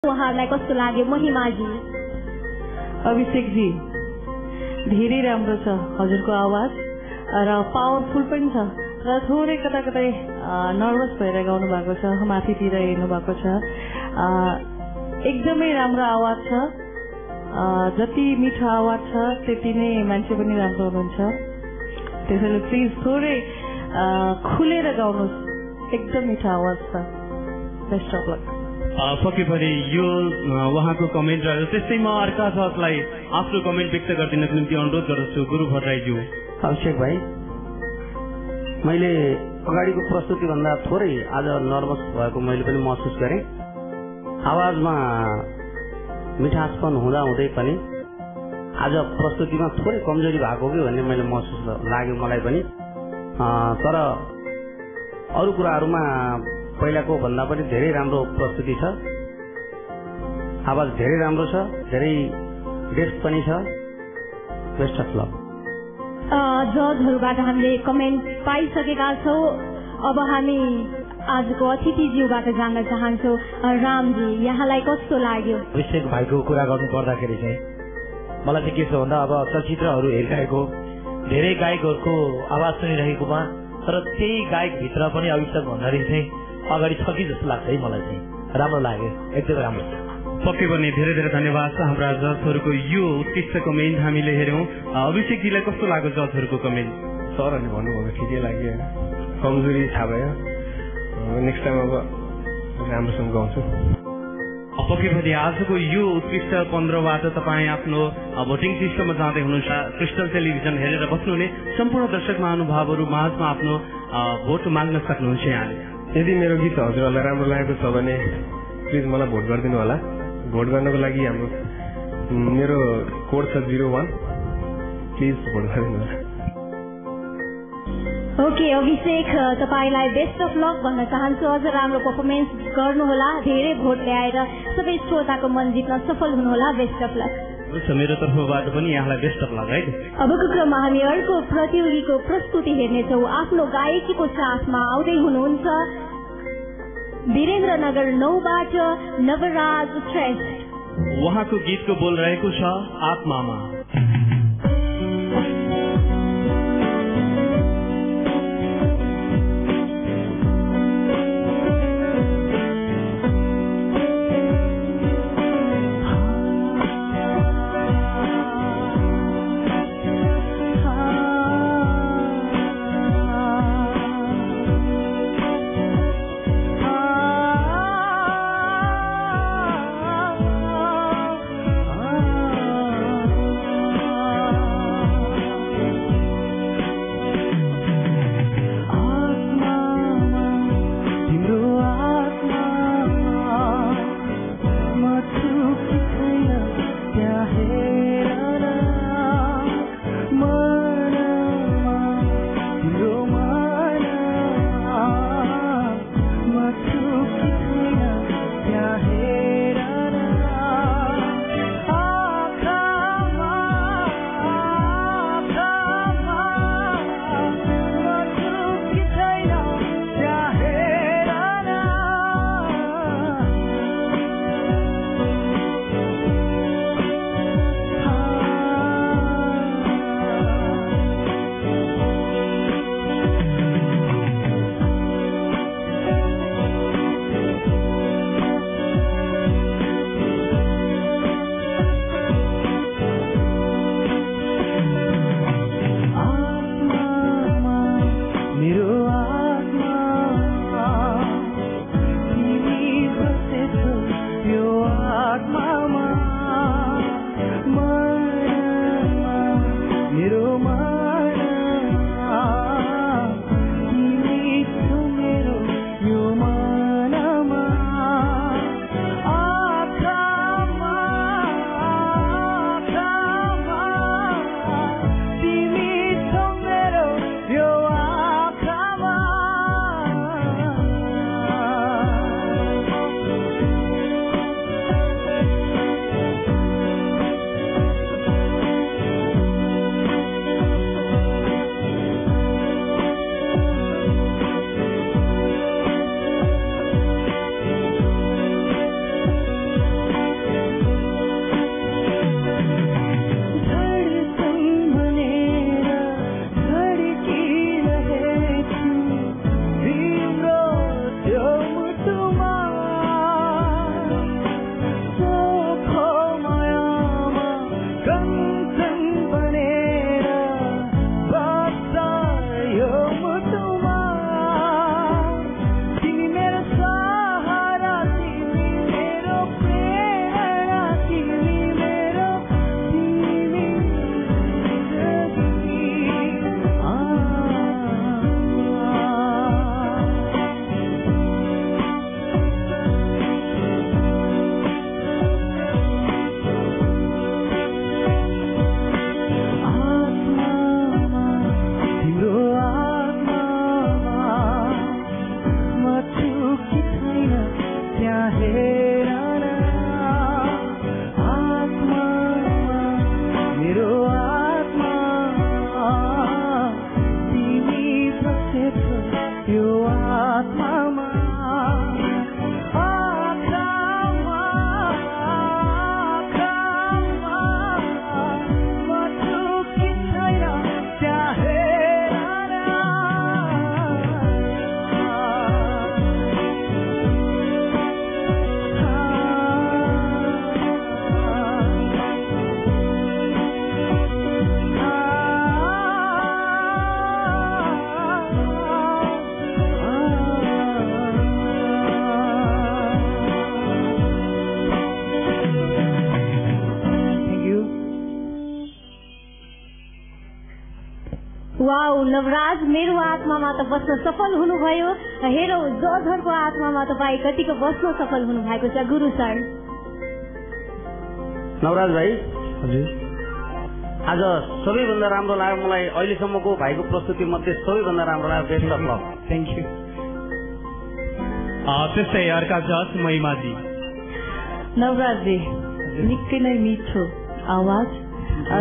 उहाँहरूलाई कस्तो लाग्यो महिमाजी? अभिषेकजी धेरै राम्रो छ हजुरको आवाज र पावरफुल पनि छ र थोरै कता कतै नर्भस भएर गाउनु भएको छ, माथितिर हेर्नु भएको छ। एकदमै राम्रो आवाज छ, जति मिठो आवाज छ त्यति नै मान्छे पनि राम्रो हुनुहुन्छ। त्यसैले प्लिज थोरै खुलेर गाउनुहोस्, एकदम मिठो आवाज छ। Best of lock. पक्कै पनि यो उहाँको कमेन्ट रह्यो। त्यस्तै म अर्का जजलाई आफ्नो कमेन्ट व्यक्त गरिदिनको निम्ति अनुरोध गर्दछु। गुरु भट्टराईज्यू। अभिषेक भाइ, मैले अगाडिको प्रस्तुतिभन्दा थोरै आज नर्भस भएको मैले पनि महसुस गरेँ। आवाजमा मिठासपन हुँदाहुँदै पनि आज प्रस्तुतिमा थोरै कमजोरी भएको कि भन्ने मैले महसुस लाग्यो मलाई पनि। तर अरू कुराहरूमा पहिलाको भन्दा पनि धेरै राम्रो प्रस्तुति छ, आवाज धेरै राम्रो छ, धेरै डेप्थ पनि छ। Best of lock. जजहरूबाट हामीले कमेन्ट पाइसकेका छौँ। अब हामी आजको अतिथिज्यूबाट जान्न चाहन्छौँ। रामजी, यहाँलाई कस्तो लाग्यो? अभिषेक भाइको कुरा गर्नु पर्दाखेरि चाहिँ मलाई चाहिँ के छ भन्दा अब चलचित्रहरू हेरिरहेको धेरै गायकहरूको आवाज सुनिरहेकोमा तर त्यही गायकभित्र पनि अभिषेक भन्दाखेरि चाहिँ अगाडि छ कि जस्तो लाग्छ है। मलाई चाहिँ राम्रो लाग्यो, एकदमै राम्रो। पक्कै पनि धेरै धेरै धन्यवाद छ हाम्रा जजहरूको यो उत्कृष्ट कमेन्ट हामीले हेऱ्यौँ। अभिषेकजीलाई कस्तो लाग्यो जजहरूको कमेन्ट? सरहरूले भन्नुभयो ठिकै लाग्यो, कमजोरी थाहा भयो। नेक्स्ट टाइम अब राम्रोसँग गाउँछु। पक्कै पनि आजको यो उत्कृष्ट 15बाट तपाईँ आफ्नो भोटिङ सिस्टममा जाँदै हुनुहुन्छ। क्रिस्टल टेलिभिजन हेरेर बस्नुहुने सम्पूर्ण दर्शक महानुभावहरू माझमा आफ्नो भोट माग्न सक्नुहुन्छ। यहाँले यदि मेरो गीत हजुरहरूलाई राम्रो लागेको छ भने प्लिज मलाई भोट गरिदिनु होला। भोट गर्नको लागि हाम्रो मेरो कोड छ 01। प्लिज भोट गरिदिनु होला। ओके अभिषेक, तपाईँलाई बेस्ट अफ लक भन्न चाहन्छु। अझ राम्रो पर्फर्मेन्स गर्नुहोला, धेरै भोट ल्याएर सबै श्रोताको मन जित्न सफल हुनुहोला। Best of lock. मेरो तर्फबाट पनि यहाँलाई बेस्ट अफ लक है। अबको क्रममा हामी अर्को प्रतियोगीको प्रस्तुति हेर्नेछौँ। आफ्नो गायकीको साथमा आउँदै हुनुहुन्छ वीरेन्द्रनगर 9बाट नवराज श्रेष्ठ। उहाँको गीतको बोल रहेको छ आत्मामा। वाउ नवराज, मेरो आत्मामा त बस्न सफल हुनुभयो। हेरौँ जजहरूको आत्मामा तपाईँ कतिको बस्न सफल हुनु भएको छ। गुरु सर। नवराज भाइ, हजुर, आज सबैभन्दा राम्रो लाग्यो मलाई अहिलेसम्मको भाइको प्रस्तुति मध्ये सबैभन्दा राम्रो लाग्यो। Best of luck. Thank you. त्यस्तै अर्का जज महिमाजी। नवराजजी निकै नै मिठो आवाज,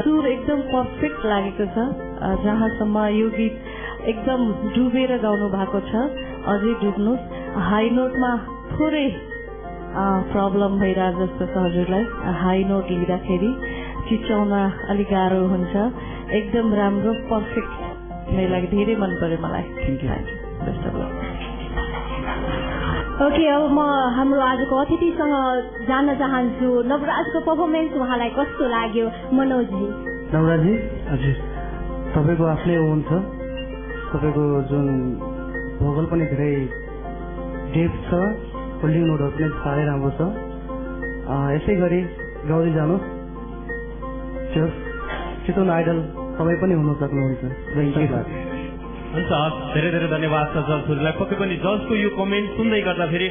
सुर एकदम पर्फेक्ट लागेको छ। जहाँसम्म यो गीत एकदम डुबेर गाउनु भएको छ, अझै डुब्नुहोस्। हाई नोटमा थोरै प्रब्लम भइरहेको जस्तो छ हजुरलाई। हाई नोट लिँदाखेरि चिच्याउन अलिक गाह्रो हुन्छ। एकदम राम्रो, पर्फेक्ट नै लाग्यो, धेरै मन पर्यो मलाई। Thank you. Best of lock. Okay, अब म हाम्रो आजको अतिथिसँग जान्न चाहन्छु नवराजको पर्फर्मेन्स उहाँलाई कस्तो लाग्यो। मनोजजी। नवराजजी, हजुर तपाईँको आफ्नै ओन छ। तपाईँको जुन भोकल पनि धेरै डेप्थ छ, होल्डिङ नोटहरू पनि साह्रै राम्रो छ। यसै गरी गाउँदै जानुहोस्। चितवन आइडल तपाईँ पनि हुन सक्नुहुन्छ। हुन्छ, धेरै धेरै धन्यवाद छ जजहरूलाई। पक्कै पनि जजको यो कमेन्ट सुन्दै गर्दाखेरि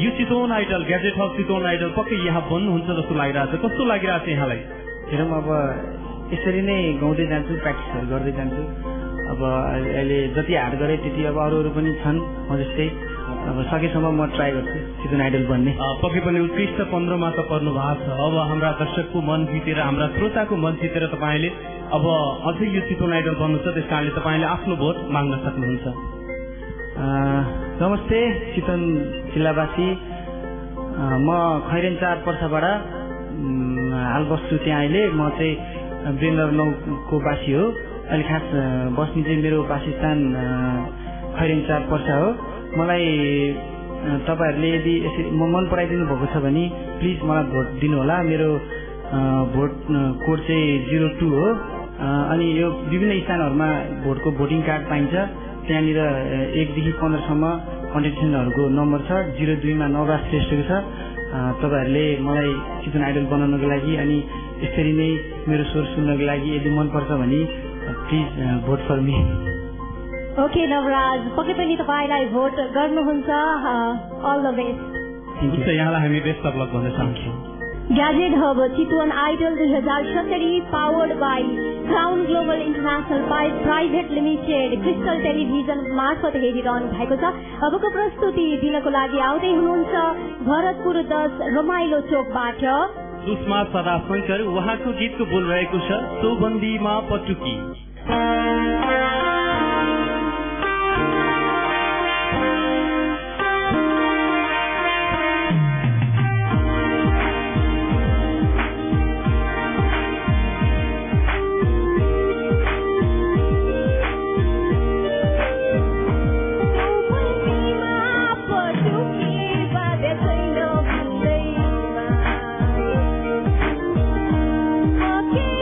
यो Chitwan Idol, Gadget of Chitwan Idol पक्कै यहाँ बन्नुहुन्छ जस्तो लागिरहेको छ। कस्तो लागिरहेको छ यहाँलाई? हेरौँ, अब यसरी नै गाउँदै जान्छु, प्र्याक्टिसहरू गर्दै जान्छु। अब अहिले जति हार्ड गरेँ त्यति अब अरू पनि छन् म जस्तै। अब सकेसम्म म ट्राई गर्छु चितवन आइडल बन्ने। पक्कै पनि उत्कृष्ट 15 मा त पर्नु भएको छ। अब हाम्रा दर्शकको मन जितेर, हाम्रा श्रोताको मन जितेर तपाईँले अब अझै यो चितवन आइडल बन्नु छ, त्यस कारणले तपाईँले आफ्नो भोट माग्न सक्नुहुन्छ। नमस्ते चितवन जिल्लावासी, म खैरेन 4 पर्साबाट हाल बस्छु त्यहाँ अहिले। म चाहिँ बेङ्गलोर 9 को वासी हो। अहिले खास बस्ने चाहिँ मेरो वासस्थान खैरेन 4 पर्सा हो। मलाई तपाईँहरूले यदि यसरी मन पराइदिनु भएको छ भने प्लिज मलाई भोट दिनुहोला। मेरो भोट कोड चाहिँ 02 हो। अनि यो विभिन्न स्थानहरूमा भोटको भोटिङ कार्ड पाइन्छ। त्यहाँनिर 1 देखि 15 सम्म कन्टेस्टेन्टहरूको नम्बर छ। 02 मा नवराज श्रेष्ठको छ। तपाईँहरूले मलाई चितवन आइडल बनाउनको लागि अनि यसरी नै मेरो स्वर सुन्नको लागि यदि मनपर्छ भने please vote for me. Okay Navraj, पक्कै पनि तपाईँलाई भोट गर्नुहुन्छ। All the best. हुन्छ, यहाँलाई हामी बेस्ट अफ लक भन्न चाहन्छौँ। Gadget Hub Chitwan Idol 2017 powered by Crown Global International Private Limited Crystal Television मार्फत हेरिरहनु भएको छ। अबको प्रस्तुति दिनको लागि आउँदै हुनुहुन्छ भरतपुर 10 रमाइलो चोकबाट सुषमा सदा शङ्कर। उहाँको गीतको बोल रहेको छ चौबन्दीमा पटुकी। Okay,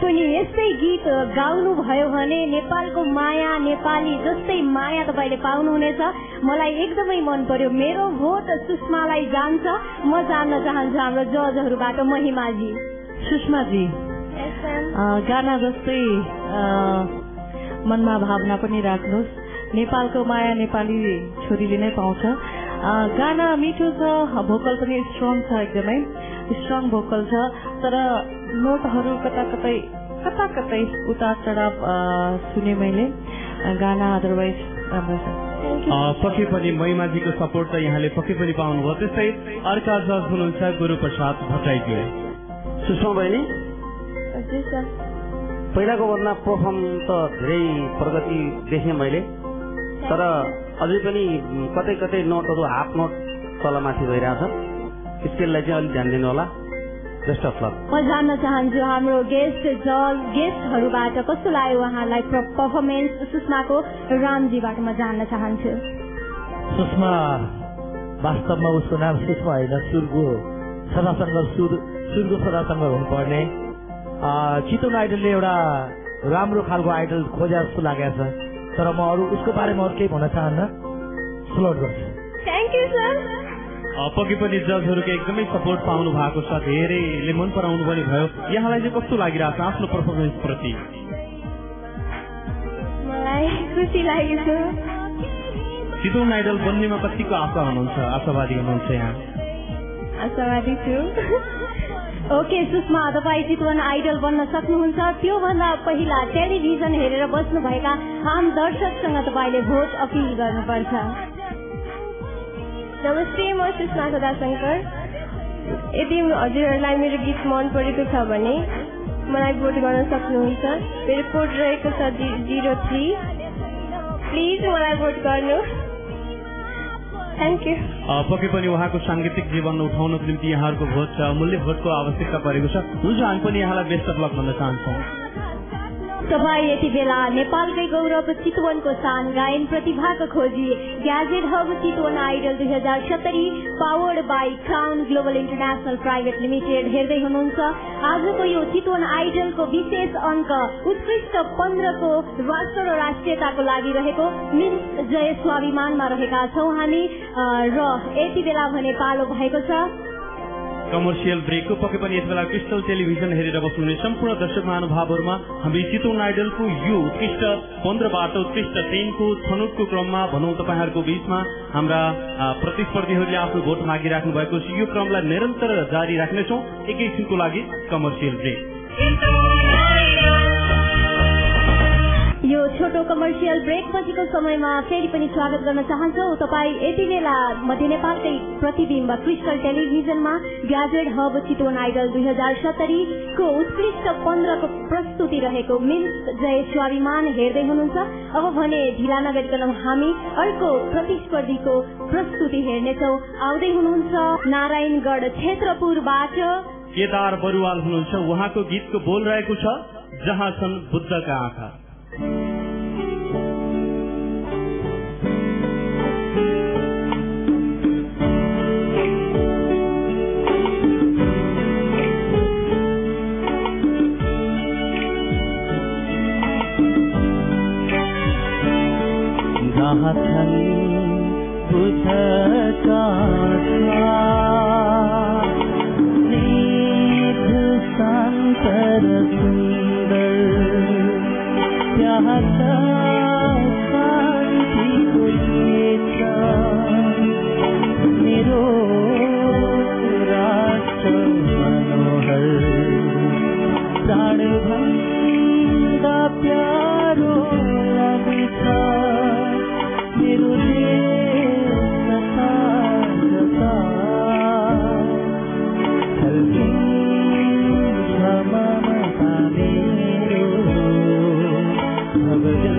पनि यस्तै गीत गाउनु भयो भने नेपालको माया, नेपाली जस्तै माया तपाईँले पाउनुहुनेछ। मलाई एकदमै मन पर्यो। मेरो भोट सुषमालाई जान्छ। म जान्न चाहन्छु हाम्रो जजहरूबाट महिमाजी। सुषमाजी, गाना जस्तै मनमा भावना पनि राख्नुहोस्। नेपालको माया नेपाली छोरीले नै पाउँछ। गाना मिठो छ, भोकल पनि स्ट्रङ छ, एकदमै स्ट्रङ भोकल छ, तर नोटहरू कता कतै उतार चढाव सुने मैले। गाना अदरवाइज राम्रो छ। पक्कै पनि महिमाजीको सपोर्ट त यहाँले पक्कै पनि पाउनुभयो। त्यस्तै अर्का जज हुनुहुन्छ गुरुप्रसाद भट्टराईज्यू। सुषमा बहिनी, पहिलाको भन्दा पर्फर्म त धेरै प्रगति देखेँ मैले, तर अझै पनि कतै कतै नोटहरू हाफ नोट तलमाथि भइरहेछ। स्केललाई चाहिँ अलिक ध्यान दिनु होला। Best of lock. म जान्न चाहन्छु हाम्रो गेस्टहरूबाट कस्तो लाग्यो उहाँलाई पर्फर्मेन्स सुषमाको। रामजीबाट म जान्न चाहन्छु। सुषमा वास्तवमा उसको नाम सुषमा होइन, सुरको सदासँग हुनुपर्ने। चितवन आइडलले एउटा राम्रो खालको आइडल खोजे जस्तो लागेको छ, तर म उसको बारेमा अरू केही भन्न चाहन्न। स्लोट गर्छु। Thank you sir. पक्कै पनि जजहरूको एकदमै सपोर्ट पाउनु भएको छ, धेरैले मन पराउनु पनि भयो। यहाँलाई चाहिँ कस्तो लागिरहेको छ आफ्नो पर्फर्मेन्स प्रति? मलाई खुसी लागेको छ। चितवन आइडल बन्नेमा कतिको आशावादी हुनुहुन्छ यहाँ? आशावादी छु। ओके सुषमा, तपाईँ चितवन आइडल बन्न सक्नुहुन्छ। त्योभन्दा पहिला टेलिभिजन हेरेर बस्नुभएका आम दर्शकसँग तपाईँले भोट अपिल गर्नुपर्छ। नमस्ते, म सुषमा सदाशङ्कर। यदि हजुरहरूलाई मेरो गीत मन परेको छ भने मलाई भोट गर्न सक्नुहुन्छ। मेरो कोड रहेको छ 03। प्लिज मलाई भोट गर्नु। Thank you. पक्कै पनि उहाँको साङ्गीतिक जीवन उठाउनको निम्ति यहाँहरूको भोट छ, अमूल्य भोटको आवश्यकता परेको छ। हुन्छ, हामी पनि यहाँलाई बेस्ट अफ लक भन्न चाहन्छौँ। तपाईँ यति बेला नेपालकै गौरव चितवनको शान गायन प्रतिभाको खोजी Gadget Hub Chitwan Idol 2070 powered by Crown Global International Private Limited हेर्दै हुनुहुन्छ। आजको यो चितवन आइडलको विशेष अङ्क उत्कृष्ट 15 को राष्ट्र र राष्ट्रियताको लागि रहेको मिस जय स्वाभिमानमा रहेका छौँ हामी र यति बेला भने पालो भएको छ कमर्सियल ब्रेकको। पक्कै पनि यस बेला क्रिस्टल टेलिभिजन हेरेर बस्नुहुने सम्पूर्ण दर्शक महानुभावहरूमा हामी चितवन आइडलको यो उत्कृष्ट 15बाट उत्कृष्ट 10 को छनौटको क्रममा भनौँ तपाईँहरूको बीचमा हाम्रा प्रतिस्पर्धीहरूले आफ्नो भोट मागिराख्नु भएको छ। यो क्रमलाई निरन्तर जारी राख्नेछौँ। एकैछिनको लागि कमर्सियल ब्रेक। यो छोटो कमर्सियल ब्रेक पछिको समयमा फेरि पनि स्वागत गर्न चाहन्छौ। तपाईँ यति बेला मध्य नेपालकै प्रतिबिम्ब क्रिस्टल टेलिभिजनमा ग्याजेट हब चितवन आइडल 2070 को उत्कृष्ट 15 को प्रस्तुति रहेको मिस जय स्वाभिमान हेर्दै हुनुहुन्छ। अब भने ढिला नगरिकन हामी अर्को प्रतिस्पर्धीको प्रस्तुति हेर्नेछौँ। आउँदै हुनुहुन्छ नारायणगढ क्षेत्रपुरबाट केदार बरुवाल हुनुहुन्छ। उहाँको गीतको बोल रहेको छ जहाँ छन् बुद्धका आँखा। जहाँ छन् बुद्धका आँखा, स्निग्ध शान्त र सुन्दर, त्यहाँ शान्तिको क्षेत्र। मेरो राष्ट्र मनोहर, प्राणभन्दा प्यारो लाग्छ। मेरो देश जता जता ममता मेरो भगजन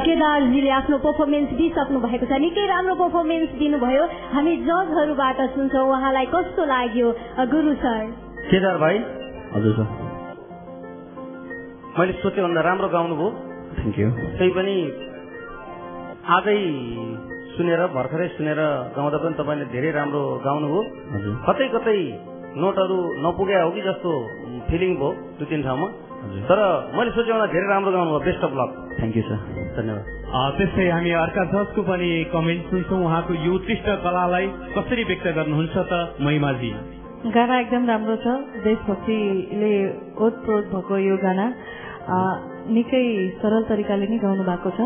केदारजीले आफ्नो पर्फर्मेन्स दिइसक्नु भएको छ। निकै राम्रो पर्फर्मेन्स दिनुभयो। हामी जजहरूबाट सुन्छौँ उहाँलाई कस्तो लाग्यो गुरु सर? केदार भाइ, हजुर सर, मैले सोचेभन्दा राम्रो गाउनुभयो। Thank you. त्यही पनि आजै सुनेर भर्खरै सुनेर गाउँदा पनि तपाईँले धेरै राम्रो गाउनुभयो। कतै कतै नोटहरू नपुगे हो कि जस्तो फिलिङ भयो 2-3 ठाउँमा, तर मैले सोचेभन्दा धेरै राम्रो गाउनुभयो। Best of luck. Thank you sir, धन्यवाद। त्यस्तै हामी अर्का जजको पनि कमेन्ट सुन्छौँ। उहाँको यो उत्कृष्ट कलालाई कसरी व्यक्त गर्नुहुन्छ त महिमाजी? गाना एकदम राम्रो छ। देशभक्तिले ओतप्रोत भएको यो गाना निकै सरल तरिकाले नै गाउनु भएको छ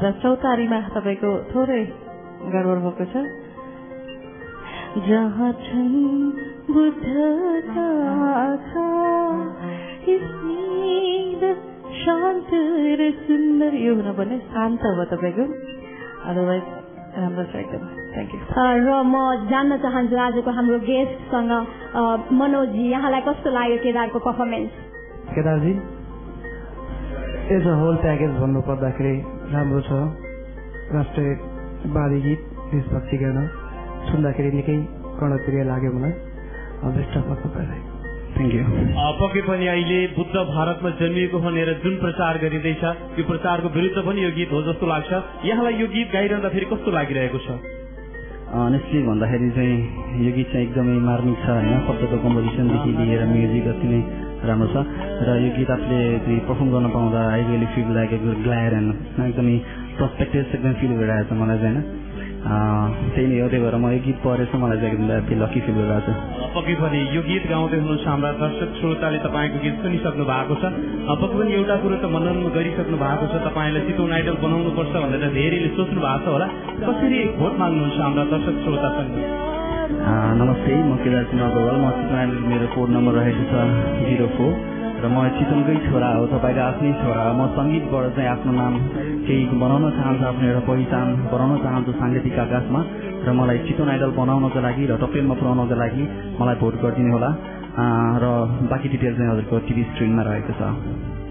र चौतारीमा तपाईँको थोरै गडबड भएको छ। जहाँ छन् बुद्धका आँखा शान्त र सुन्दर, यो हुनुपर्ने शान्त हो तपाईँको। अदरवाइज राम्रो छ एकदम। Thank you. र म जान्न चाहन्छु आजको हाम्रो गेस्टसँग मनोजी, यहाँलाई कस्तो लाग्यो केदारको performance? Kedarji as a whole package भन्नुपर्दाखेरि राम्रो छ। राष्ट्रियवादी गीत, देशभक्ति गाना सुन्दाखेरि निकै कर्णप्रिय लाग्यो मलाई। बेस्ट अफ लक तपाईँलाई। Thank you. पक्कै पनि अहिले बुद्ध भारतमा जन्मिएको भनेर जुन प्रचार गरिँदैछ, यो प्रचारको विरुद्ध पनि यो गीत हो जस्तो लाग्छ। यहाँलाई यो गीत गाइरहँदा फेरि कस्तो लागिरहेको छ? अनेस्टली भन्दाखेरि चाहिँ यो गीत चाहिँ एकदमै मार्मिक छ होइन। शब्दको कम्पोजिसनदेखि लिएर म्युजिक अति नै राम्रो छ र यो गीत आफूले पर्फर्म गर्न पाउँदा I really feel like glad and एकदमै पर्सपेक्टिभ एकदम फिल भइरहेको छ मलाई चाहिँ होइन। त्यही नै हो, त्यही भएर म यो गीत पढेछु, मलाई चाहिँ एकदम लकी फिल भइरहेको छ। पक्कै पनि यो गीत गाउँदै हुनुहुन्छ हाम्रा दर्शक श्रोताले तपाईँको गीत सुनिसक्नु भएको छ। पक्कै पनि एउटा कुरो त मनन गरिसक्नु भएको छ, तपाईँलाई चितवन आइडल बनाउनुपर्छ भनेर धेरैले सोच्नु भएको छ होला। कसरी भोट माग्नुहुन्छ हाम्रा दर्शक श्रोतासँग? नमस्ते, म केदार सिंह अग्रवाल। म चितवन आइडल, मेरो कोड नम्बर रहेको छ 04 र म चितवनकै छोरा हो, तपाईँको आफ्नै छोरा। म सङ्गीतबाट चाहिँ आफ्नो नाम केही बनाउन चाहन्छु, आफ्नो एउटा पहिचान बनाउन चाहन्छु साङ्गीतिक आकाशमा र मलाई चितवन आइडल बनाउनको लागि र टप 10 मा पुर्याउनको लागि मलाई भोट गरिदिनु होला र बाँकी डिटेल चाहिँ हजुरको टिभी स्क्रिनमा रहेको छ।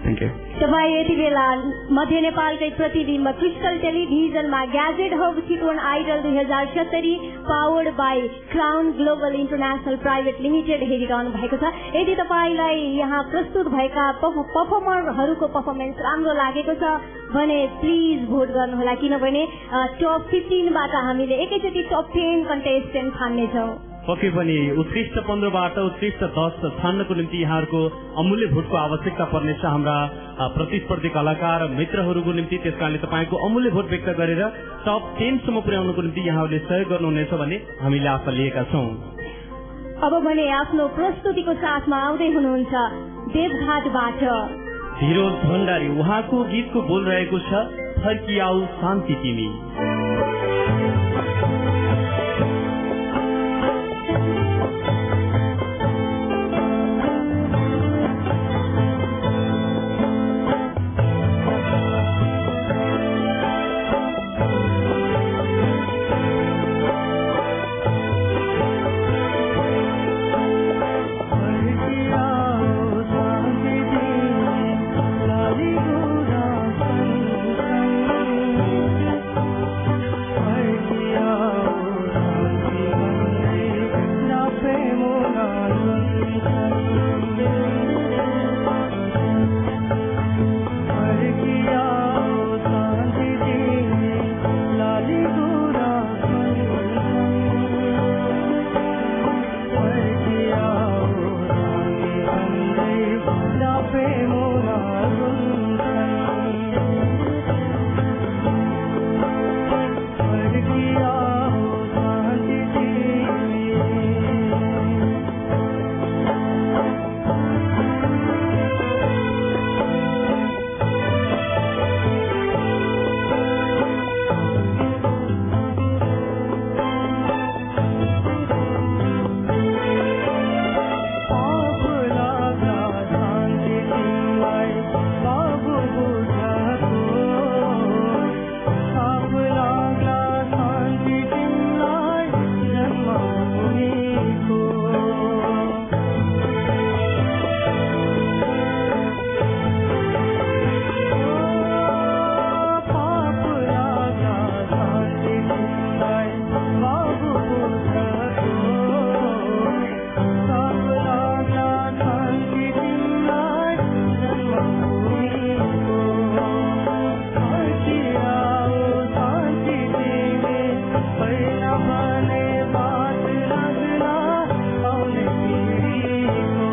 Thank you. तपाईँ यति बेला मध्य नेपालकै प्रतिबिम्ब क्रिस्टल टेलिभिजनमा Gadget Hub Chitwan Idol 2070 powered by Crown Global International Private Limited हेरिरहनु भएको छ। यदि तपाईँलाई यहाँ प्रस्तुत भएका पर्फर्मरहरूको पर्फर्मेन्स राम्रो लागेको छ भने प्लिज भोट गर्नुहोला, किनभने टप 15बाट हामीले एकैचोटि टप 10 कन्टेस्टेन्ट छान्नेछौँ। पक्कै पनि उत्कृष्ट 15बाट उत्कृष्ट 10 छान्नको निम्ति यहाँहरूको अमूल्य भोटको आवश्यकता पर्नेछ हाम्रा प्रतिस्पर्धी कलाकार मित्रहरूको निम्ति। त्यसकारणले तपाईँको अमूल्य भोट व्यक्त गरेर टप 10 सम्म पुर्याउनको निम्ति यहाँहरूले सहयोग गर्नुहुनेछ भन्ने हामीले आशा लिएका छौँ। अब भने आफ्नो प्रस्तुतिको साथमा आउँदै हुनुहुन्छ देवघाटबाट फिरोज भण्डारी। उहाँको गीतको बोल रहेको छ फर्किआऊ शान्ति तिमी। भने बात लाग्न आउने पिँढीको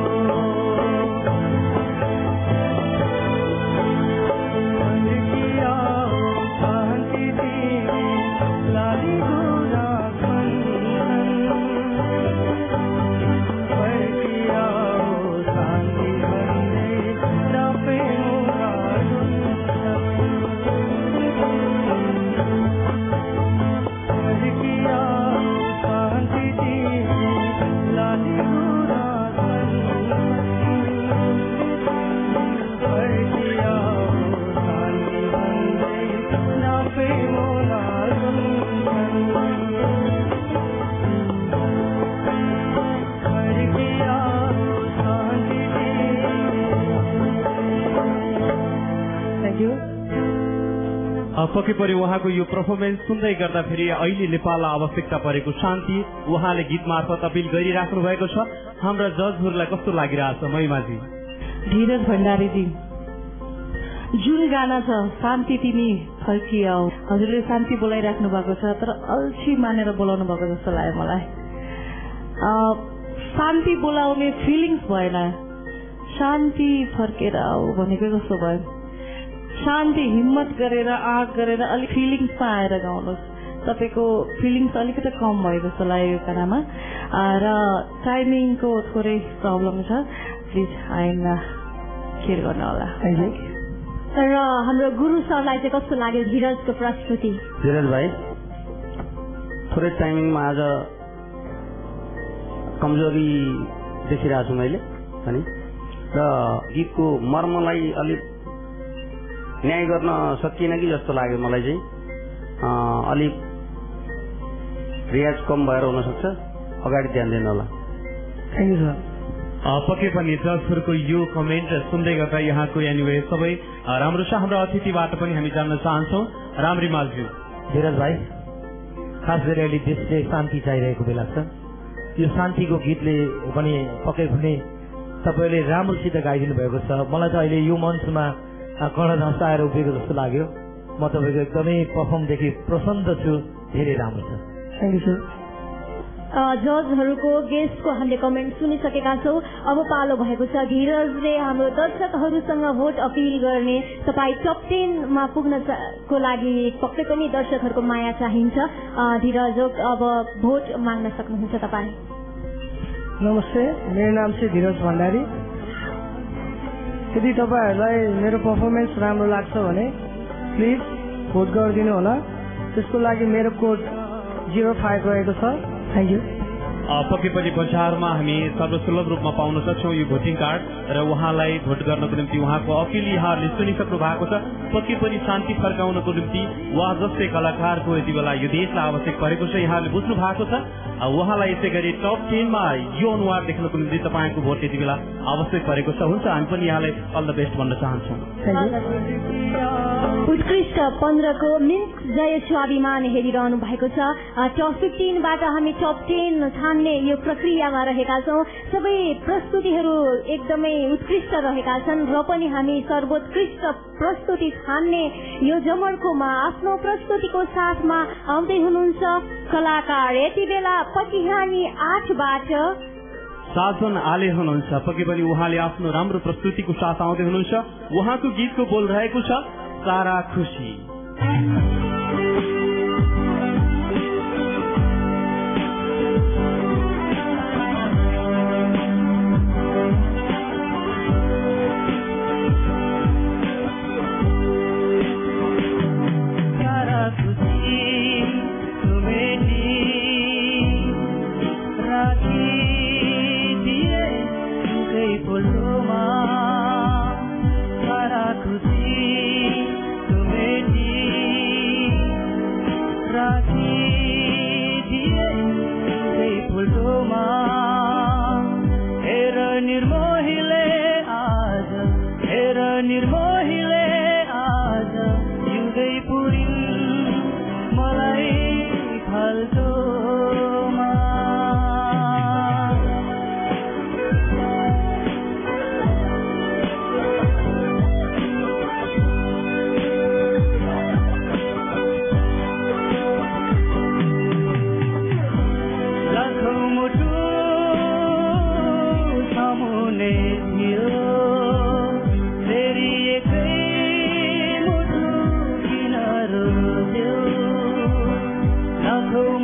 फर्किया शान्ति तिमी लाली गुराखन फर्किया शान्ति भन्दै तपाईँ पक्कै पनि उहाँको यो पर्फर्मेन्स सुन्दै गर्दा फेरि अहिले नेपाललाई आवश्यकता परेको शान्ति उहाँले गीत मार्फत अपिल गरिराख्नु भएको छ। हाम्रा जजहरूलाई कस्तो लागिरहेछ महिमाजी? धीरज भण्डारीजी, जुन गाना छ शान्ति तिमी फर्किआऊ, हजुरले शान्ति बोलाइराख्नु भएको छ तर अल्छी मानेर बोलाउनु भएको जस्तो लाग्यो मलाई। शान्ति बोलाउने फिलिङ्स भएन, शान्ति फर्केर आऊ भनेको जस्तो भयो। शान्ति हिम्मत गरेर आँट गरेर अलिक फिलिङ्समा आएर गाउनुहोस्। तपाईँको फिलिङ्स अलिकति कम भयो जस्तो लाग्यो यो गानामा र टाइमिङको थोरै प्रब्लम छ, प्लिज आइन्दा केयर गर्नु होला। र हाम्रो गुरु सरलाई चाहिँ कस्तो लाग्यो धीरजको प्रस्तुति? धीरज भाइ, थोरै टाइमिङमा आज कमजोरी देखिरहेको छु मैले पनि र गीतको मर्मलाई अलिक न्याय गर्न सकिएन कि जस्तो लाग्यो मलाई चाहिँ। अलिक रियाज कम भएर हुन सक्छ, अगाडि ध्यान दिनु होला। Thank you sir. पक्कै पनि जजहरूको यो कमेन्ट सुन्दै गर्दा यहाँको एनिवे सबै राम्रो छ। हाम्रो अतिथिबाट पनि हामी जान्न चाहन्छौँ। रामरी मालज्यू। धीरज भाइ, खास गरी अहिले देशले शान्ति चाहिरहेको बेला छ। यो शान्तिको गीतले पनि पक्कै पनि तपाईँले राम्रोसित गाइदिनु भएको छ। मलाई त अहिले यो मञ्चमा कर्णधस आएर उभिएको जस्तो लाग्यो। म तपाईँको एकदमै पर्फर्मदेखि प्रसन्न छु, धेरै राम्रो छ। Thank you sir. जजहरूको गेस्टको हामीले कमेन्ट सुनिसकेका छौँ। अब पालो भएको छ धीरजले हाम्रो दर्शकहरूसँग भोट अपिल गर्ने। तपाईँ टप 10मा पुग्नको लागि पक्कै पनि दर्शकहरूको माया चाहिन्छ। धीरज अब भोट माग्न सक्नुहुन्छ तपाईँ। नमस्ते, मेरो नाम चाहिँ धीरज भण्डारी। यदि तपाईँहरूलाई मेरो पर्फर्मेन्स राम्रो लाग्छ भने प्लिज भोट गरिदिनु होला। त्यसको लागि मेरो कोड 05 रहेको छ। Thank you. पक्कै पनि बजारमा हामी सर्वसुलभ रूपमा पाउन सक्छौँ यो भोटिङ कार्ड र उहाँलाई भोट गर्नको निम्ति उहाँको अपिल यहाँहरूले सुनिसक्नु भएको छ। पक्कै पनि शान्ति फर्काउनको निम्ति उहाँ जस्तै कलाकारको यति बेला यो देशलाई आवश्यक परेको छ, यहाँहरूले बुझ्नु भएको छ। उहाँलाई यसै गरी टप 10मा यो अनुहार देख्नको निम्ति तपाईँको भोट यति बेला आवश्यक परेको छ। हुन्छ, हामी पनि यहाँलाई अल द बेस्ट भन्न चाहन्छौँ। उत्कृष्ट 15को मिन्स जय स्वाभिमान हेरिरहनु भएको छ। टप 15बाट हामी टप 10 छान्ने यो प्रक्रियामा रहेका छौँ। सबै प्रस्तुतिहरू एकदमै उत्कृष्ट रहेका छन् र पनि हामी सर्वोत्कृष्ट प्रस्तुति छान्ने यो जमर्कोमा आफ्नो प्रस्तुतिको साथमा आउँदै हुनुहुन्छ कलाकार यति बेला पटिहानी 8बाट साजन आले हुनुहुन्छ। पक्कै पनि उहाँले आफ्नो राम्रो प्रस्तुतिको साथ आउँदै हुनुहुन्छ। उहाँको गीतको बोल रहेको छ सारा खुसी।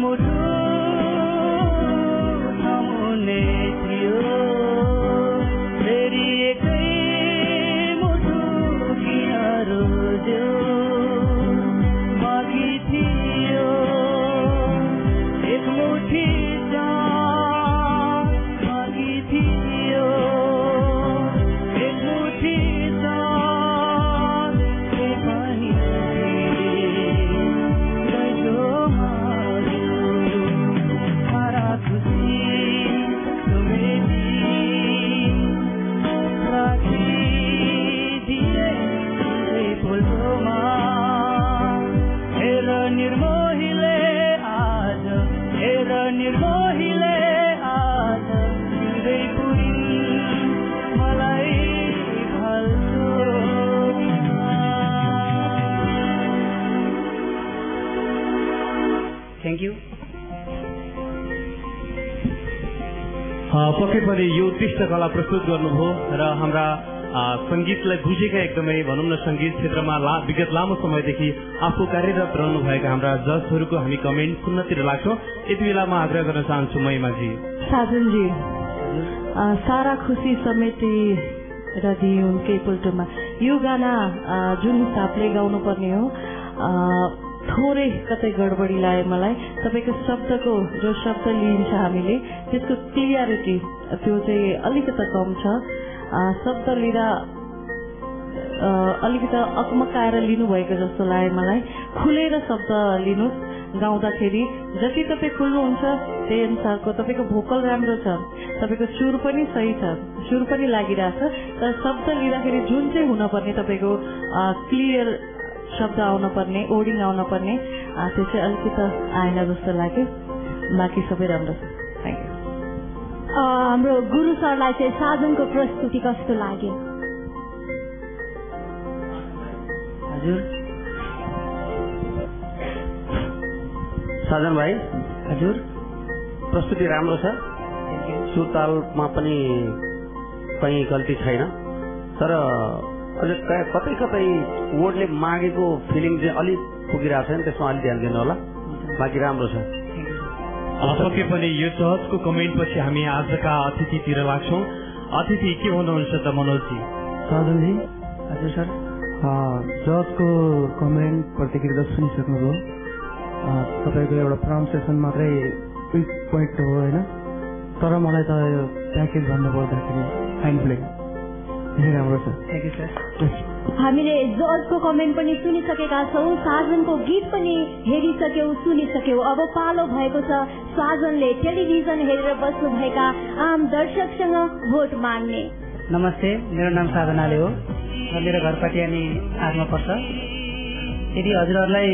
मुठो थामुने थियो फेरि एकै मुठो किन रोज्यो बाँकी थियो एक मुठी चार बाँकी थियो एक मुठी चार पानी निर्मोहीले आज जिउँदै पुरिन् मलाई भाल्छो थ्याङ्क यू पक्कै पनि यो उत्कृष्ट कला प्रस्तुत गर्नुभयो र हाम्रा संगीतलाई बुझेका एकदमै भनौँ न संगीत क्षेत्रमा विगत लामो समयदेखि आफू कार्यरत रहनुभएका हाम्रा जजहरूको हामी कमेन्ट सुन्नतिर लाग्छौँ। यति बेला म आग्रह गर्न चाहन्छु महिमाजी। साजनजी सारा खुसी समेटी र दिए उनकै पुल्टोमा यो गाना जुन हिसाबले गाउनु पर्ने हो थोरै कतै गडबडी लाग्यो मलाई। तपाईँको शब्दको जो शब्द लिइन्छ हामीले त्यसको क्लियरिटी त्यो चाहिँ अलिकति कम छ। शब्द लिँदा अलिकति अकमकाएर लिनुभएको जस्तो लाग्यो मलाई। खुलेर शब्द लिनुहोस् गाउँदाखेरि। जति तपाईँ खुल्नुहुन्छ त्यही अनुसारको तपाईँको भोकल राम्रो छ, तपाईँको सुर पनि सही छ, सुर पनि लागिरहेछ। तर शब्द लिँदाखेरि जुन चाहिँ हुनपर्ने तपाईँको क्लियर शब्द आउन पर्ने, ओर्डिङ आउन पर्ने त्यो चाहिँ अलिकति आएन जस्तो लाग्यो। बाँकी सबै राम्रो छ। Thank you. हाम्रो गुरु सरलाई चाहिँ साजनको प्रस्तुति कस्तो लाग्यो? हजुर साजन भाइ, हजुर प्रस्तुति राम्रो छ, सुरतालमा पनि कहीँ गल्ती छैन। तर अझै कतै कतै वर्डले मागेको फिलिङ चाहिँ अलिक पुगिरहेको छैन, त्यसमा अलिक ध्यान दिनु होला। बाँकी राम्रो छ। पक्कै पनि यो जजको कमेन्ट पछि हामी आजका अतिथितिर लाग्छौँ। अतिथि के भन्नुहुन्छ त मनोजजी? साजनजी हजुर सर, जजको कमेन्ट प्रतिक्रिया सुनिसक्नुभयो। तपाईँको एउटा प्रनाउन्सिएसन मात्रै विक पोइन्ट हो होइन, तर मलाई त यो प्याकेज भन्नुपर्दाखेरि फाइन प्ले राम्रो छ। Thank you sir. हामीले जजको कमेन्ट पनि सुनिसकेका छौँ, साजनको गीत पनि हेरिसक्यौँ, सुनिसक्यौँ। अब पालो भएको छ साजनले टेलिभिजन हेरेर बस्नुभएका आम दर्शकसँग भोट माग्ने। नमस्ते, मेरो नाम साधनाले हो र मेरो घर पटियानी आठमा पर्छ। यदि हजुरहरूलाई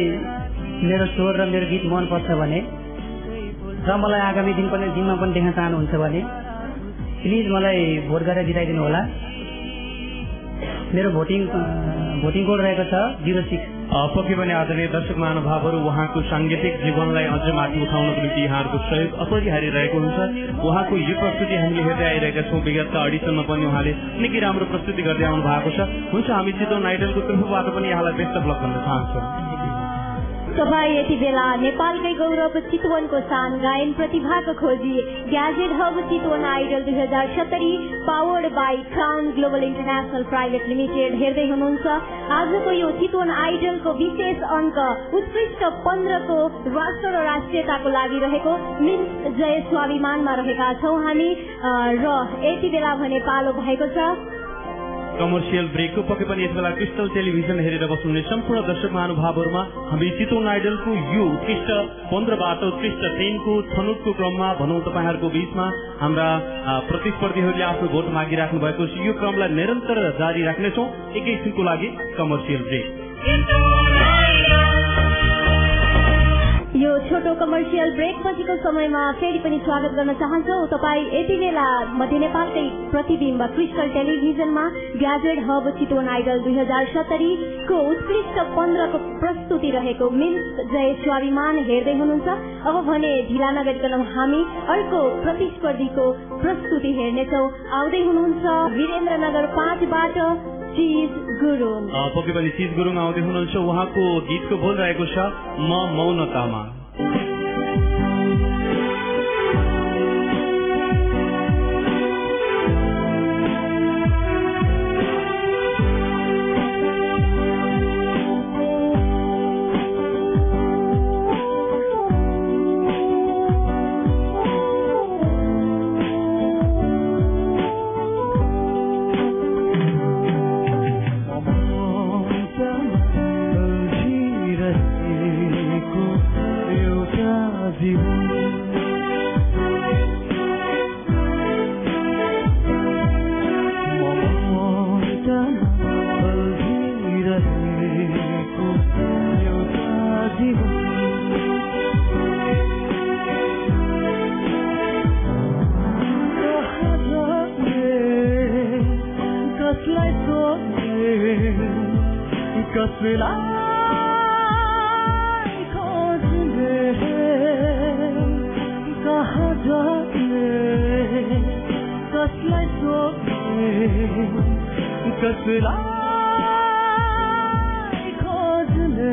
मेरो स्वर र मेरो गीत मनपर्छ भने र मलाई आगामी दिनमा पनि देख्न चाहनुहुन्छ भने प्लिज मलाई भोट गरेर जिताइदिनु होला। मेरो भोटिङ कोड रहेको छ 06। पक्कै पनि आदरणीय दर्शक महानुभावहरू, उहाँको साङ्गीतिक जीवनलाई अझ माथि उठाउनको निम्ति यहाँहरूको सहयोग अपरिहार्य रहेको हुन्छ। उहाँको यो प्रस्तुति हामीले हेर्दै आइरहेका छौँ। विगतका अडिसनमा पनि उहाँले निकै राम्रो प्रस्तुति गर्दै आउनु भएको छ। हुन्छ, हामी चितवन आइडलको तर्फबाट पनि यहाँलाई बेस्ट अफ लक भन्न चाहन्छौँ। तपाईँ यति बेला नेपालकै गौरव चितवनको शान गायन प्रतिभाको खोजी Gadget Hub Chitwan Idol 2070 powered by Crown Global International Private Limited हेर्दै हुनुहुन्छ। आजको यो चितवन आइडलको विशेष अङ्क उत्कृष्ट 15 को राष्ट्र र राष्ट्रियताको लागि रहेको मिन्स जय स्वाभिमानमा रहेका छौँ हामी र यति बेला भने पालो भएको छ कमर्सियल ब्रेकको। पक्कै पनि यस बेला क्रिस्टल टेलिभिजन हेरेर बस्नुहुने सम्पूर्ण दर्शक महानुभावहरूमा हामी चितवन आइडलको यो उत्कृष्ट 15बाट उत्कृष्ट 10 को छनौटको क्रममा भनौँ तपाईँहरूको बीचमा हाम्रा प्रतिस्पर्धीहरूले आफ्नो भोट मागिराख्नु भएको छ। यो क्रमलाई निरन्तर जारी राख्नेछौँ। एकैछिनको लागि कमर्सियल ब्रेक। यो छोटो कमर्सियल ब्रेक पछिको समयमा फेरि पनि स्वागत गर्न चाहन्छौ। तपाईँ यति बेला मध्य नेपालकै प्रतिबिम्ब क्रिस्टल टेलिभिजनमा ग्याजेट हब चितवन आइडल 2070 को उत्कृष्ट 15 को प्रस्तुति रहेको मिन्स जय स्वाभिमान हेर्दै हुनुहुन्छ। अब भने ढिला नगरिकन हामी अर्को प्रतिस्पर्धीको प्रस्तुति हेर्नेछौ। आउँदै हुनुहुन्छ वीरेन्द्रनगर 5बाट चिज गुरुङ। पक्कै पनि चिज गुरुङ आउँदै हुनुहुन्छ। उहाँको गीतको बोल रहेको छ म मौनतामा। कसलाई खोज्ने कहाँ जाने कसलाई सोध्ने कसलाई खोज्ने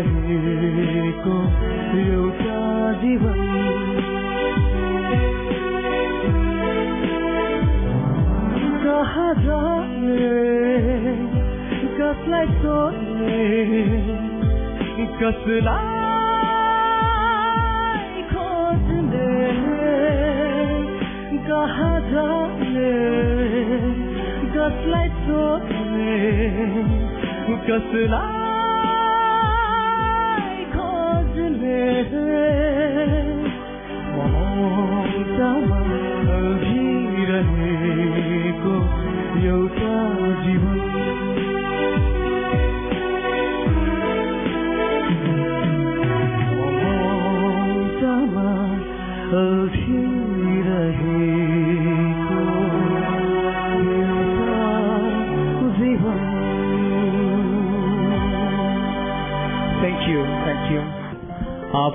जिरहेको एउटा जीवन कसलाई खोज्ने कहाँ जाने कसलाई सोध्ने कसलाई खोज्ने ममतामा अल्झिरहेको एउटा जीवन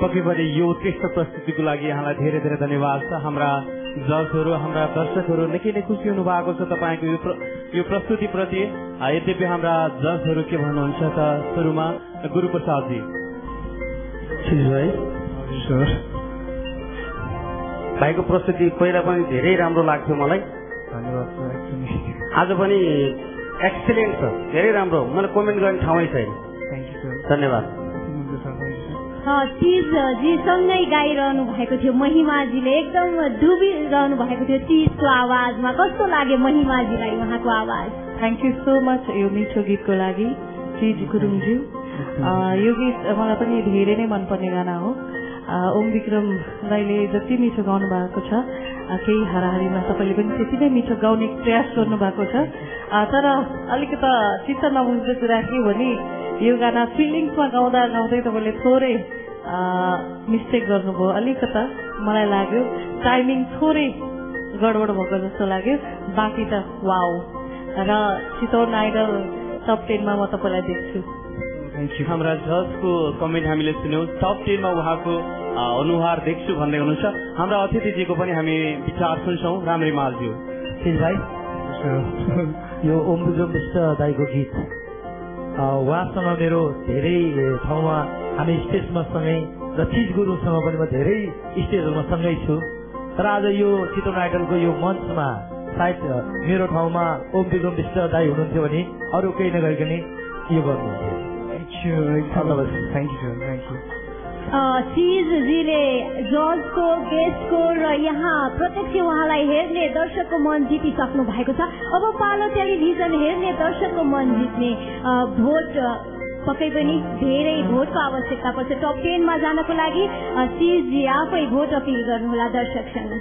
पक्कै पनि यो उत्कृष्ट प्रस्तुतिको लागि यहाँलाई धेरै धेरै धन्यवाद छ। हाम्रा जजहरू हाम्रा दर्शकहरू निकै नै खुसी हुनु भएको छ तपाईँको यो प्रस्तुतिप्रति। यद्यपि हाम्रा जजहरू के भन्नुहुन्छ त सुरुमा गुरुप्रसादजी। भाइ सर भाइको प्रस्तुति पहिला पनि धेरै राम्रो लाग्थ्यो मलाई, धन्यवाद सर। आज पनि एक्सिलेन्ट छ, धेरै राम्रो, मलाई कमेन्ट गर्ने ठाउँै छैन। थ्याङ्क यू सर, धन्यवाद। चिजजी सँगै गाइरहनु भएको थियो, महिमाजीले एकदम डुबिरहनु भएको थियो चिजको आवाजमा। कस्तो लाग्यो महिमाजीलाई उहाँको आवाज? थ्याङ्क यू सो मच यो मिठो गीतको लागि चिज गुरुङज्यू। यो गीत मलाई पनि धेरै नै मनपर्ने गाना हो। ओम विक्रम राईले जति मिठो गाउनु भएको छ, केही हाराहारीमा तपाईँले पनि त्यति नै मिठो गाउने प्रयास गर्नु भएको छ। तर अलिकति चित्त नबुझ्दो कुरा के भने यो गाना फिलिङ्समा गाउँदा गाउँदै तपाईँले थोरै मिस्टेक गर्नुभयो। अलिकता मलाई लाग्यो टाइमिङ थोरै गडबड भएको जस्तो लाग्यो। बाँकी त वाउ। र चितवन आइडल टप 10 मा म तपाईँलाई देख्छु। हाम्रा जजको कमेन्ट हामीले सुन्यौँ, टप 10 मा उहाँको अनुहार देख्छु भन्दै हुनुहुन्छ। हाम्रा अतिथिजीको पनि हामी विचार सुन्छौँ। राम्री मालज्यू। भाइ यो ओम विक्रम विष्ट दाईको गीत उहाँसँग मेरो धेरै ठाउँमा हामी स्टेजमा सँगै र चिज गुरुसँग पनि म धेरै स्टेजहरूमा सँगै छु। तर आज यो चितवन आइडलको यो मञ्चमा सायद मेरो ठाउँमा ओम विक्रम विष्ट दाई हुनुहुन्थ्यो भने अरू केही नगरिकन यो गर्नुहुन्थ्यो। चिजजीले जजको गेस्टको र यहाँ प्रत्यक्ष उहाँलाई हेर्ने दर्शकको मन जितिसक्नु भएको छ। अब पालो टेलिभिजन हेर्ने दर्शकको मन जित्ने भोट पक्कै पनि धेरै भोटको आवश्यकता पर्छ। टप 10 मा जानको लागि चिजजी आफै भोट अपिल गर्नुहोला दर्शकसँग।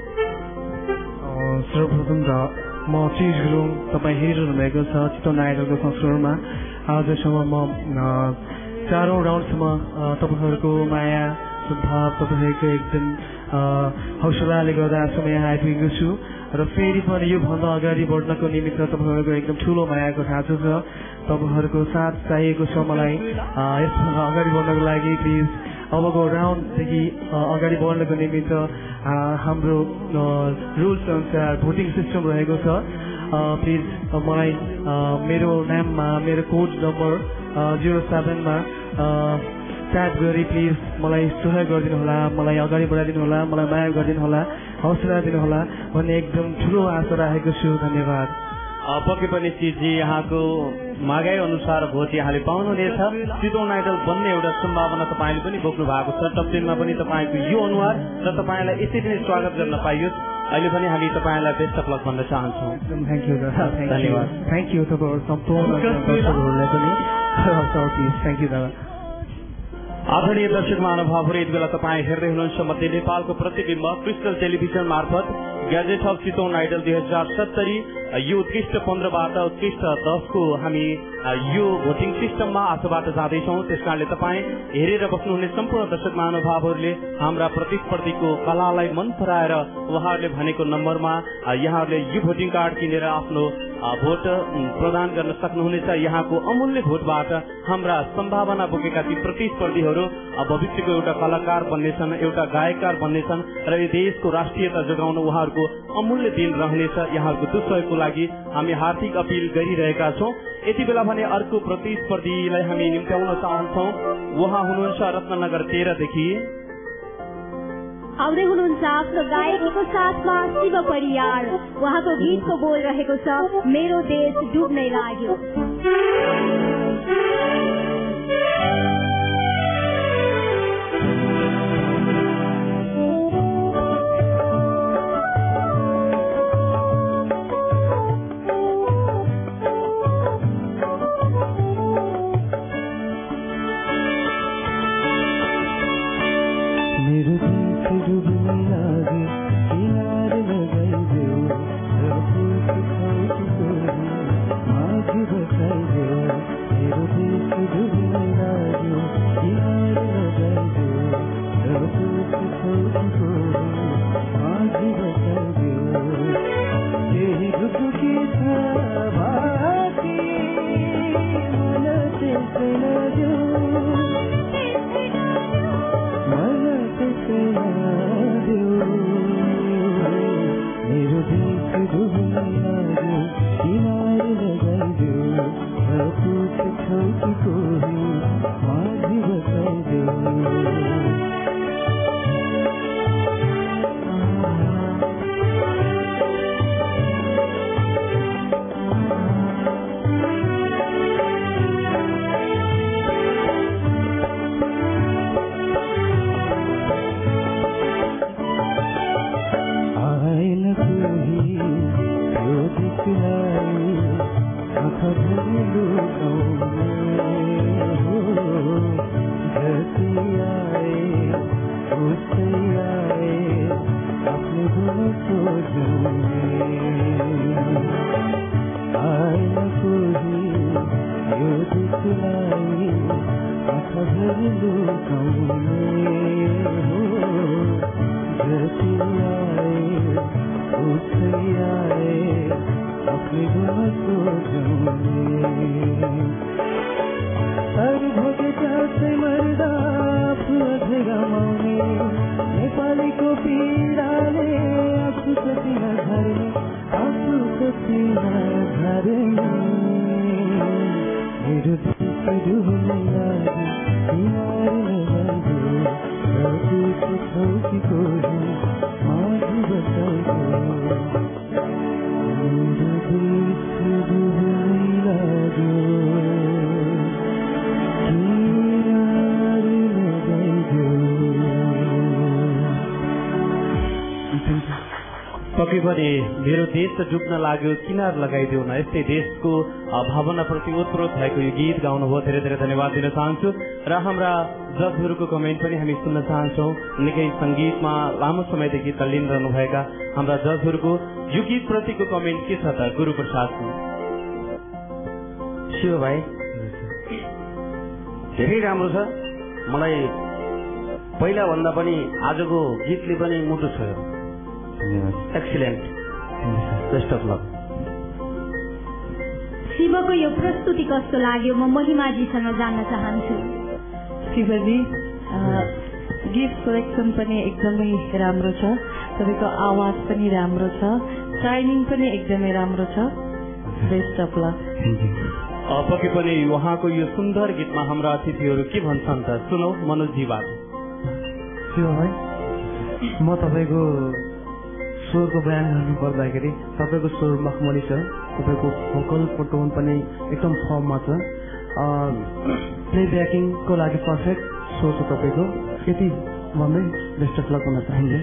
सर्वप्रथम त म चिज गुरुङ, तपाईँ हेरिरहनु भएको छ चितवन आइडलको संस्करणमा। आजसम्म म 4औं राउन्डसम्म तपाईँहरूको माया सद्भाव तपाईँहरूको एकदम हौसलाले गर्दा समय आइपुगेको छु र फेरि पनि योभन्दा अगाडि बढ्नको निमित्त तपाईँहरूको एकदम ठुलो मायाको खाँचो छ। तपाईँहरूको साथ चाहिएको छ मलाई यसभन्दा अगाडि बढ्नको लागि। प्लिज अबको राउन्डदेखि अगाडि बढ्नको निमित्त हाम्रो रुल्स अनुसार भोटिङ सिस्टम रहेको छ। प्लिज मलाई मेरो नाममा मेरो कोड नम्बर 07 च्याट गरी प्लिज मलाई सहयोग गरिदिनु होला, मलाई अगाडि बढाइदिनु होला, मलाई माया गरिदिनु होला, हौसला दिनुहोला भन्ने एकदम ठुलो आशा राखेको छु। धन्यवाद। पक्कै पनि चिजी यहाँको मागाई अनुसार भोट यहाँले पाउनुहुनेछ। चितवन आइडल बन्ने एउटा सम्भावना तपाईँले पनि बोक्नु भएको छ। टप 10 मा पनि तपाईँको यो अनुहार र तपाईँलाई यसरी नै स्वागत गर्न पाइयोस्। अहिले पनि हामी तपाईँलाई बेस्ट अफ लक भन्न चाहन्छौँ। थ्याङ्क यू दादा, धन्यवाद। थ्याङ्क यू तपाईँहरू सम्पूर्ण दर्शकहरूलाई पनि थ्याङ्क यू दादा। आदरणीय दर्शक महानुभावहरू, यति बेला तपाईँ हेर्दै हुनुहुन्छ मध्य नेपालको प्रतिबिम्ब क्रिस्टल टेलिभिजन मार्फत ग्याजेट अफ चितवन आइडल 2070 यो उत्कृष्ट 15बाट उत्कृष्ट 10 को हामी यो भोटिङ सिस्टममा आजबाट जाँदैछौँ। त्यस कारणले तपाईँ हेरेर बस्नुहुने सम्पूर्ण दर्शक महानुभावहरूले हाम्रा प्रतिस्पर्धीको कलालाई मन पराएर उहाँहरूले भनेको नम्बरमा यहाँहरूले यो भोटिङ कार्ड किनेर आफ्नो भोट प्रदान गर्न सक्नुहुनेछ। यहाँको अमूल्य भोटबाट हाम्रा सम्भावना बोकेका ती प्रतिस्पर्धीहरू भविष्यको एउटा कलाकार बन्नेछन्, एउटा गायककार बन्नेछन् र यो देशको राष्ट्रियता जोगाउन उहाँहरूको अमूल्य दिन रहनेछ। यहाँहरूको दुःसहयोगको लागि हामी हार्दिक अपिल गरिरहेका छौँ। यति बेला भने अर्को प्रतिस्पर्धीलाई हामी निम्त्याउन चाहन्छौँ। उहाँ हुनुहुन्छ रत्ननगर 13 देखि आउँदै हुनुहुन्छ आफ्नो गायकीको साथमा शिव परियार। उहाँको गीतको बोल रहेको छ मेरो देश डुब्नै लाग्यो। पक्कै पनि मेरो देश त डुब्न लाग्यो किनार लगाइदेऊ न, यस्तै देशको भावनाप्रति ओतप्रोत भएको यो गीत गाउनुभयो। धेरै धेरै धन्यवाद दिन चाहन्छु र हाम्रा जजहरूको कमेन्ट पनि हामी सुन्न चाहन्छौँ। निकै सङ्गीतमा लामो समयदेखि तल्लीन रहनुभएका हाम्रा जजहरूको यो गीत प्रतिको कमेन्ट के छ त? गुरुप्रसाद शिव भाइ, धेरै राम्रो छ। मलाई पहिला भन्दा पनि आजको गीतले पनि मुटु छोयो। Excellent, best of luck. शिवको यो प्रस्तुति कस्तो लाग्यो म महिमाजीसँग जान्न चाहन्छु। शिवजी गीत सिलेक्सन पनि एकदमै राम्रो छ, तपाईँको आवाज पनि राम्रो छ, टाइमिङ पनि एकदमै राम्रो छ। Best of lock. पक्कै पनि उहाँको यो सुन्दर गीतमा हाम्रा अतिथिहरू के भन्छन् त सुनौ। मनोजीबाट शिव भाइ, म तपाईँको स्वरको बयान गर्नु पर्दाखेरि तपाईँको स्वर मखमली छ, तपाईँको भोकलको टोन पनि एकदम फर्ममा छ, प्ले ब्याकिङको लागि पर्फेक्ट स्वर छ तपाईँको। यति भन्दै बेस्ट अफ लक हुन चाहन्छु।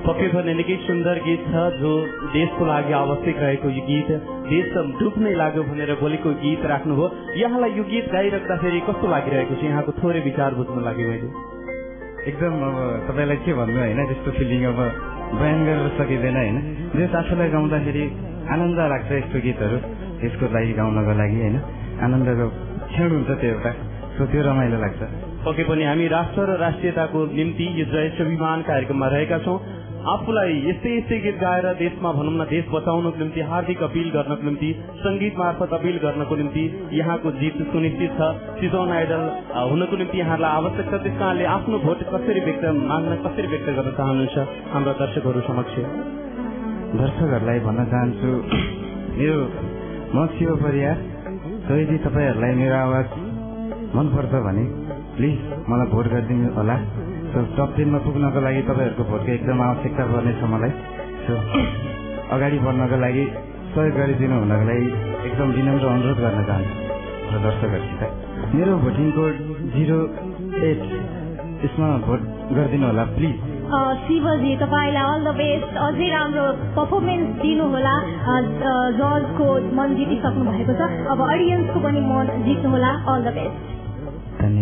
पक्कै पनि निकै सुन्दर गीत छ जो देशको लागि आवश्यक रहेको यो गीत, देश डुब्नै लाग्यो भनेर बोलेको गीत राख्नुभयो। यहाँलाई यो गीत गाइराख्दाखेरि कस्तो लागिरहेको छ? यहाँको थोरै विचार बुझ्न लाग्यो मैले। एकदम अब तपाईँलाई के भन्नु होइन, त्यस्तो फिलिङ अब बयान गरेर सकिँदैन होइन। देश आफूलाई गाउँदाखेरि आनन्द लाग्छ यस्तो गीतहरू, त्यसको लागि गाउनको लागि होइन, आनन्दको क्षण हुन्छ त्यो एउटा, त्यो रमाइलो लाग्छ। पक्कै पनि हामी राष्ट्र र राष्ट्रियताको निम्ति यो जय स्वाभिमान कार्यक्रममा रहेका छौँ। आफूलाई यस्तै यस्तै गीत गाएर देशमा भनौँ न देश बचाउनको निम्ति हार्दिक अपिल गर्नको निम्ति, सङ्गीत मार्फत अपिल गर्नको निम्ति यहाँको जित सुनिश्चित छ। चितवन आइडल हुनको निम्ति यहाँलाई आवश्यक छ। त्यस कारणले आफ्नो भोट कसरी व्यक्त गर्न चाहनुहुन्छ हाम्रा दर्शकहरू समक्ष? दर्शकहरूलाई भन्न चाहन्छु, मेरो म शिव परियार, यदि तपाईँहरूलाई मेरो आवाज मनपर्छ भने प्लिज मलाई भोट गरिदिनु होला। टप 10 मा पुग्नको लागि तपाईँहरूको भोटको एकदम आवश्यकता पर्नेछ मलाई। अगाडि बढ्नको लागि सहयोग गरिदिनु हुनको लागि एकदम विनम्र अनुरोध गर्न चाहन्छु र दर्शकहरूसित। मेरो भोटिङ कोड 08, यसमा भोट गरिदिनु होला प्लिज। शिवजी तपाईँलाई अल द बेस्ट, अझै राम्रो पर्फर्मेन्स दिनुहोला। जजको मन जितिसक्नु भएको छ, अब अडियन्सको पनि मन जित्नुहोला। All the best.